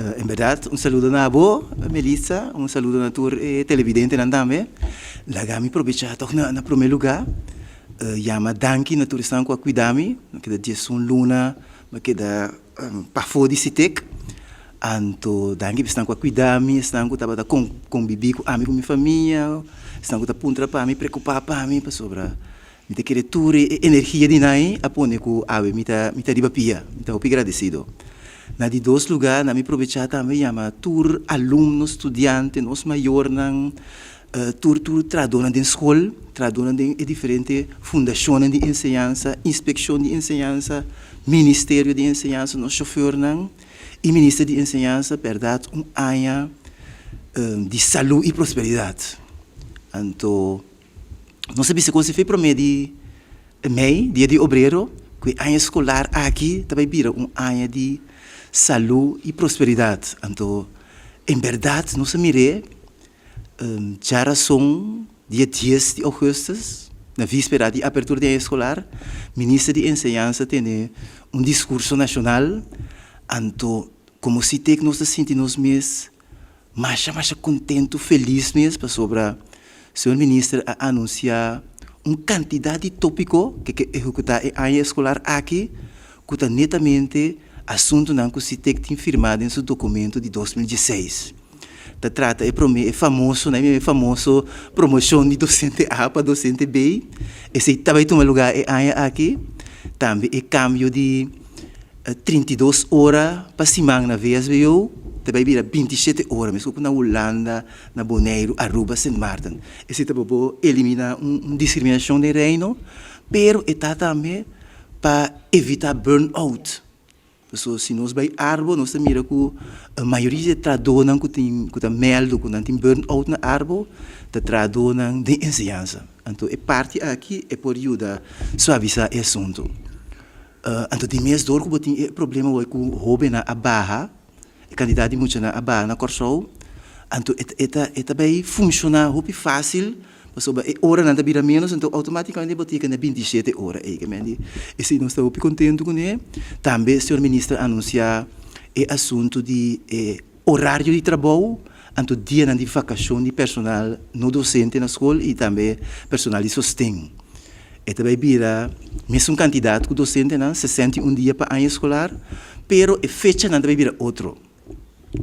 En verdad, un saludo a Nabo, Melissa, un saludo a tur televidente nandame. Lagami aprovechar toch na primeiro lugar. Llama danki na turistan kwa cuidami, que da Jason Luna, que da pafodi sitek. Anto danki estão com a cuidami, estão com a conviver com amigo minha família, estão com a puntra para me preocupar para mim, para sobra. Me te querer tur energia de nai, apone com ave me ta riba pia, me ta opi agradecido. Na de dois lugares, na me aproveitar também chama tour alunos, estudiantes, nos maior nang tour tradona de escola, tradona de diferentes fundações de ensinança, inspeção de ensinança, ministério de ensinança, nos chauffeur nang e ministro de ensinança, verdade, área de saúde e prosperidade. Então, não sabia se você fez para mim de dia de obreiro, que a área escolar aqui também vira área de saúde e prosperidade. Então, em verdade, nós miramos já são dia 10 de agosto, na víspera de abertura da escolar, o ministro de Ensinança tem discurso nacional. Então, como se tem que nós sentimos mais contente, feliz mesmo, sobre o senhor ministro a anunciar uma quantidade de tópico que executar a área escolar aqui, que está netamente assunto que se tem que firmado em seu documento de 2016. Da trata é famoso, né? É famoso promoção de docente A para docente B. Esse também toma lugar é área aqui. Também é cambio de 32 horas para semana na VSBO. Também vira 27 horas, mesmo na Holanda, na Bonaire, Aruba, Saint Martin. Esse também elimina uma discriminação de reino, pero está também para evitar burnout. Se nós vai árvore, nós mira que a maioria de tradonan que tem meldo que não tem burnout na árvore, da tradonan de ensinança. Então, é parte aqui é por ajudar a suavizar esse assunto. Então, tem mais dor que tem problema com o jovem na barra, a quantidade muito na barra na corso. Então, é também funciona muito fácil. Porque a hora não está menos, então automaticamente botica na 27 horas. E se nós estamos contentes com ele, também o senhor ministro anuncia o assunto de horário de trabalho, então dia de vacação de personal no docente na escola e também personal de sustento. E também vira mesmo quantidade que o docente, 61 dias para ano escolar, pero a fecha não também vira outro.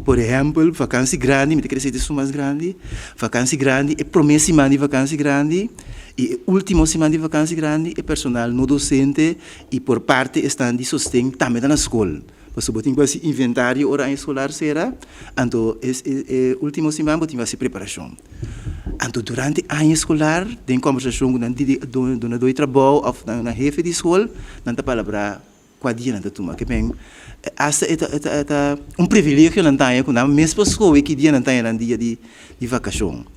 Por exemplo, vacância grande, me quer dizer mais grande, vacância grande, é primeira semana de vacância grande, e última semana de vacância grande, é personal no docente, e por parte estão de sustento também na escola. Porque você tem que inventário hora escolar será, então, última semana você tem que preparação. Então, durante a ano escolar, tem conversação com o donador de trabalho, ou na jefe de escola, não tem palavra quadria não toma que bem essa é privilégio não tem com a mesma pessoa que dia não tem dia de vacação